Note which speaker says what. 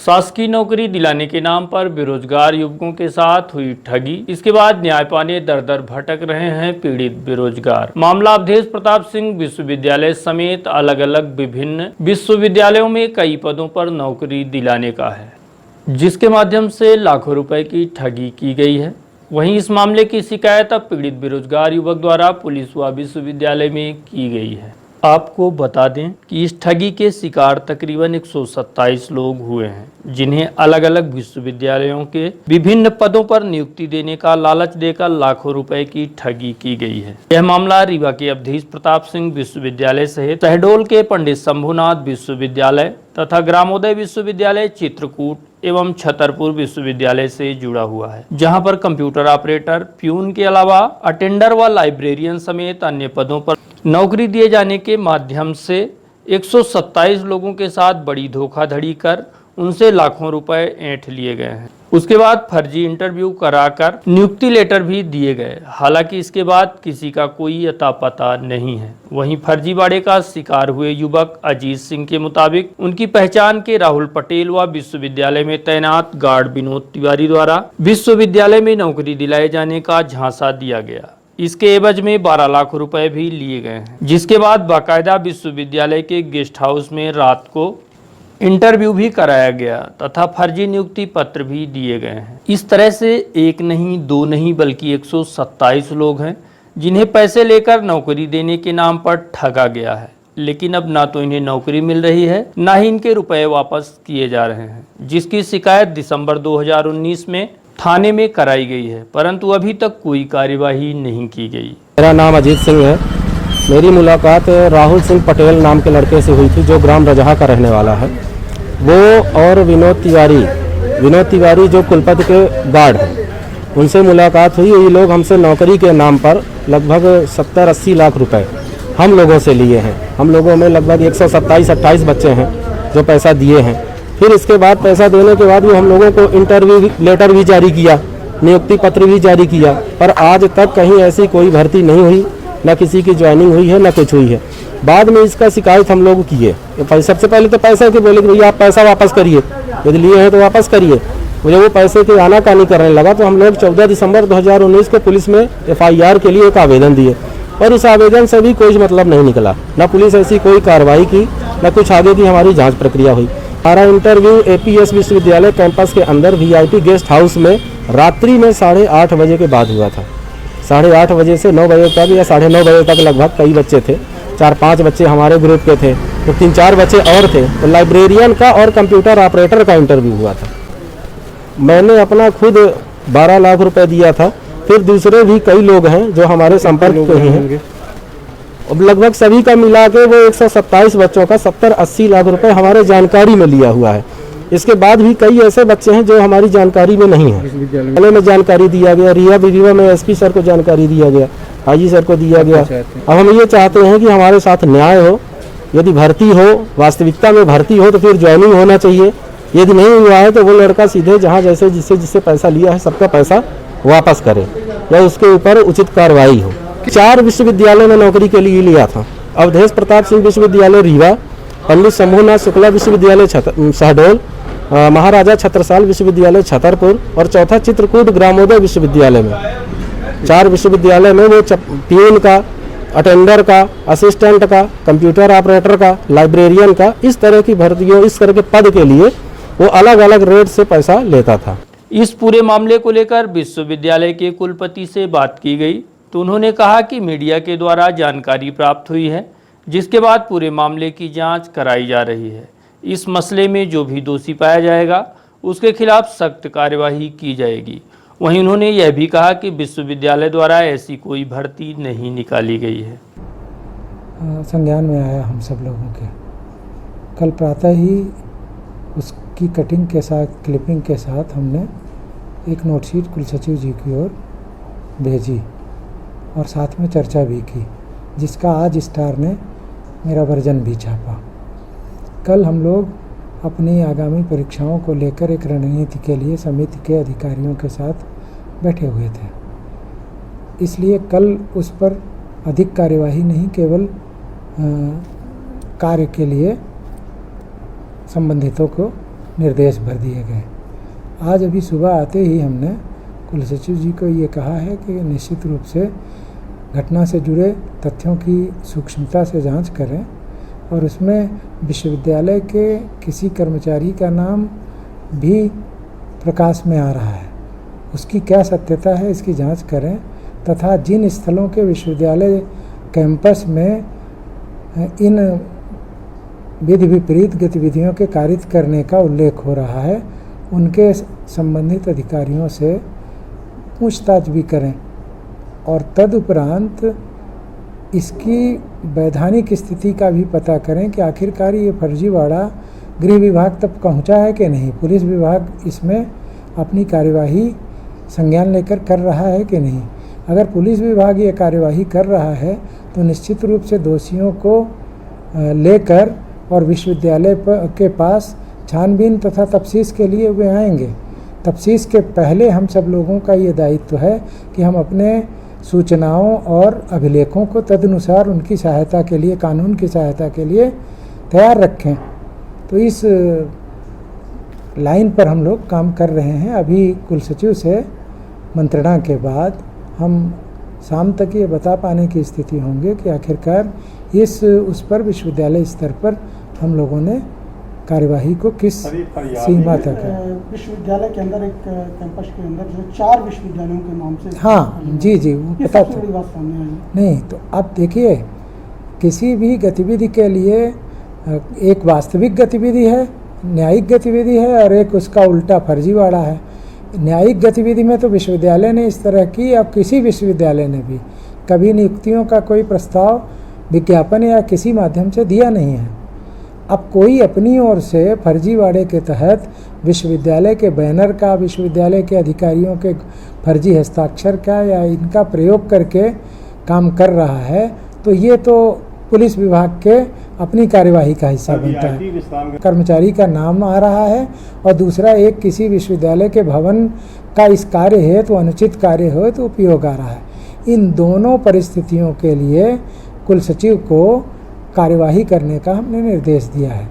Speaker 1: शासकीय नौकरी दिलाने के नाम पर बेरोजगार युवकों के साथ हुई ठगी। इसके बाद न्याय पाने दर दर भटक रहे हैं पीड़ित बेरोजगार। मामला अवधेश प्रताप सिंह विश्वविद्यालय समेत अलग अलग विभिन्न विश्वविद्यालयों में कई पदों पर नौकरी दिलाने का है, जिसके माध्यम से लाखों रुपए की ठगी की गई है। वहीं इस मामले की शिकायत अब पीड़ित बेरोजगार युवक द्वारा पुलिस व विश्वविद्यालय में की गई है। आपको बता दें कि इस ठगी के शिकार तकरीबन 127 लोग हुए हैं, जिन्हें अलग अलग विश्वविद्यालयों के विभिन्न पदों पर नियुक्ति देने का लालच देकर लाखों रुपए की ठगी की गई है। यह मामला रीवा के अवधेश प्रताप सिंह विश्वविद्यालय सहित शहडोल के पंडित शंभुनाथ विश्वविद्यालय तथा ग्रामोदय विश्वविद्यालय चित्रकूट एवं छतरपुर विश्वविद्यालय से जुड़ा हुआ है, जहां पर कंप्यूटर ऑपरेटर, प्यून के अलावा अटेंडर व लाइब्रेरियन समेत अन्य पदों पर नौकरी दिए जाने के माध्यम से 127 लोगों के साथ बड़ी धोखाधड़ी कर उनसे लाखों रुपए ऐंठ लिए गए हैं। उसके बाद फर्जी इंटरव्यू कराकर नियुक्ति लेटर भी दिए गए। हालांकि इसके बाद किसी का कोई अता पता नहीं है। वहीं फर्जीवाड़े का शिकार हुए युवक अजीत सिंह के मुताबिक उनकी पहचान के राहुल पटेल व विश्वविद्यालय में तैनात गार्ड विनोद तिवारी द्वारा विश्वविद्यालय में नौकरी दिलाए जाने का झांसा दिया गया। इसके एवज में 12 लाख रुपए भी लिए गए हैं, जिसके बाद बाकायदा विश्वविद्यालय के गेस्ट हाउस में रात को इंटरव्यू भी कराया गया तथा फर्जी नियुक्ति पत्र भी दिए गए हैं। इस तरह से एक नहीं, दो नहीं, बल्कि 127 लोग हैं जिन्हें पैसे लेकर नौकरी देने के नाम पर ठगा गया है। लेकिन अब ना तो इन्हें नौकरी मिल रही है, ना ही इनके रुपए वापस किए जा रहे हैं, जिसकी शिकायत दिसंबर 2019 में थाने में कराई गई है, परंतु अभी तक कोई कार्यवाही नहीं की गई।
Speaker 2: मेरा नाम अजीत सिंह है। मेरी मुलाकात राहुल सिंह पटेल नाम के लड़के से हुई थी, जो ग्राम रजहा का रहने वाला है। वो और विनोद तिवारी जो कुलपति के गार्ड हैं, उनसे मुलाकात हुई। ये लोग हमसे नौकरी के नाम पर लगभग 70-80 लाख रुपए हम लोगों से लिए हैं। हम लोगों में लगभग 127-28 बच्चे हैं जो पैसा दिए हैं। फिर इसके बाद पैसा देने के बाद वो हम लोगों को इंटरव्यू लेटर भी जारी किया, नियुक्ति पत्र भी जारी किया, पर आज तक कहीं ऐसी कोई भर्ती नहीं हुई, न किसी की ज्वाइनिंग हुई है, न कुछ हुई है। बाद में इसका शिकायत हम लोग किए। सबसे पहले तो पैसा के बोले कि भैया आप पैसा वापस करिए, यदि लिए हैं तो वापस करिए। मुझे वो पैसे की आनाकानी करने लगा तो हम लोग 14 दिसंबर 2019 को पुलिस में FIR के लिए एक आवेदन दिए, और उस आवेदन से भी कोई मतलब नहीं निकला। न पुलिस ऐसी कोई कार्रवाई की, न कुछ आगे की हमारी जाँच प्रक्रिया हुई। हमारा इंटरव्यू APS विश्वविद्यालय कैंपस के अंदर VIP गेस्ट हाउस में रात्रि में 8:30 बजे के बाद हुआ था। 8:30 बजे से 9 बजे तक या 9:30 बजे तक लगभग कई बच्चे थे। 4-5 बच्चे हमारे ग्रुप के थे, तो 3-4 बच्चे और थे। तो लाइब्रेरियन का और कंप्यूटर ऑपरेटर का इंटरव्यू हुआ था। मैंने अपना खुद 12 लाख रुपए दिया था। फिर दूसरे भी कई लोग हैं जो हमारे संपर्क में हैं। लगभग सभी का मिला के वो 127 बच्चों का 70-80 लाख रुपए हमारे जानकारी में लिया हुआ है। इसके बाद भी कई ऐसे बच्चे हैं जो हमारी जानकारी में नहीं है। विद्यालय में जानकारी दिया गया, रीवा में SP सर को जानकारी दिया गया, IG सर को दिया गया। अब हम ये चाहते हैं कि हमारे साथ न्याय हो। यदि भर्ती हो, वास्तविकता में भर्ती हो, तो फिर ज्वाइनिंग होना चाहिए। यदि नहीं हुआ है तो वो लड़का सीधे जहाँ जैसे जिससे पैसा लिया है सबका पैसा वापस करे, या उसके ऊपर उचित कार्रवाई हो। 4 विश्वविद्यालय में नौकरी के लिए लिया था। अवधेश प्रताप सिंह विश्वविद्यालय रीवा, पंडित शंभुनाथ शुक्ला विश्वविद्यालय शहडोल, महाराजा छत्रसाल विश्वविद्यालय छतरपुर, और चौथा चित्रकूट ग्रामोदय विश्वविद्यालय में। 4 विश्वविद्यालय में वो प्यून का, अटेंडर का, असिस्टेंट का, कंप्यूटर ऑपरेटर का, लाइब्रेरियन का, इस तरह की भर्तियों, इस तरह के पद के लिए वो अलग अलग रेट से पैसा लेता था।
Speaker 1: इस पूरे मामले को लेकर विश्वविद्यालय के कुलपति से बात की गई तो उन्होंने कहा कि मीडिया के द्वारा जानकारी प्राप्त हुई है, जिसके बाद पूरे मामले की जांच कराई जा रही है। इस मसले में जो भी दोषी पाया जाएगा उसके खिलाफ सख्त कार्यवाही की जाएगी। वहीं उन्होंने यह भी कहा कि विश्वविद्यालय द्वारा ऐसी कोई भर्ती नहीं निकाली गई है।
Speaker 3: संज्ञान में आया हम सब लोगों के। कल प्रातः ही उसकी कटिंग के साथ, क्लिपिंग के साथ हमने एक नोटशीट कुलसचिव जी की ओर भेजी और साथ में चर्चा भी की, जिसका आज स्टार ने मेरा वर्जन भी छापा। कल हम लोग अपनी आगामी परीक्षाओं को लेकर एक रणनीति के लिए समिति के अधिकारियों के साथ बैठे हुए थे। इसलिए कल उस पर अधिक कार्यवाही नहीं, केवल कार्य के लिए संबंधितों को निर्देश भर दिए गए। आज अभी सुबह आते ही हमने कुल सचिव जी को ये कहा है कि निश्चित रूप से घटना से जुड़े तथ्यों की सूक्ष्मता से जांच करें और उसमें विश्वविद्यालय के किसी कर्मचारी का नाम भी प्रकाश में आ रहा है, उसकी क्या सत्यता है इसकी जांच करें, तथा जिन स्थलों के विश्वविद्यालय कैंपस में इन विधि विपरीत गतिविधियों के कारित करने का उल्लेख हो रहा है उनके संबंधित अधिकारियों से पूछताछ भी करें और तदुपरांत इसकी वैधानिक स्थिति का भी पता करें कि आखिरकार ये फर्जीवाड़ा गृह विभाग तक पहुंचा है कि नहीं, पुलिस विभाग इसमें अपनी कार्यवाही संज्ञान लेकर कर रहा है कि नहीं। अगर पुलिस विभाग ये कार्यवाही कर रहा है तो निश्चित रूप से दोषियों को लेकर और विश्वविद्यालय के पास छानबीन तथा तफ्तीश के लिए वे आएंगे। तफ्तीश के पहले हम सब लोगों का ये दायित्व है कि हम अपने सूचनाओं और अभिलेखों को तदनुसार उनकी सहायता के लिए, कानून की सहायता के लिए तैयार रखें। तो इस लाइन पर हम लोग काम कर रहे हैं। अभी कुल सचिव से मंत्रणा के बाद हम शाम तक ये बता पाने की स्थिति होंगे कि आखिरकार उस पर विश्वविद्यालय स्तर पर हम लोगों ने कार्यवाही को किस सीमा तक है।
Speaker 4: विश्वविद्यालय के अंदर एक कैंपस के अंदर जो 4 विश्वविद्यालयों के नाम से,
Speaker 3: हाँ जी वो पता था।
Speaker 4: बड़ी बात सामने आई
Speaker 3: नहीं तो अब देखिए, किसी भी गतिविधि के लिए एक वास्तविक गतिविधि है, न्यायिक गतिविधि है और एक उसका उल्टा फर्जीवाड़ा है। न्यायिक गतिविधि में तो विश्वविद्यालय ने इस तरह की, अब किसी विश्वविद्यालय ने भी कभी नियुक्तियों का कोई प्रस्ताव विज्ञापन या किसी माध्यम से दिया नहीं है। अब कोई अपनी ओर से फर्जीवाड़े के तहत विश्वविद्यालय के बैनर का, विश्वविद्यालय के अधिकारियों के फर्जी हस्ताक्षर का या इनका प्रयोग करके काम कर रहा है तो ये तो पुलिस विभाग के अपनी कार्यवाही का हिस्सा बनता है। कर्मचारी का नाम आ रहा है और दूसरा एक किसी विश्वविद्यालय के भवन का इस कार्य है तो अनुचित कार्य हो तो उपयोग आ रहा है। इन दोनों परिस्थितियों के लिए कुल सचिव को कार्यवाही करने का हमने निर्देश दिया है।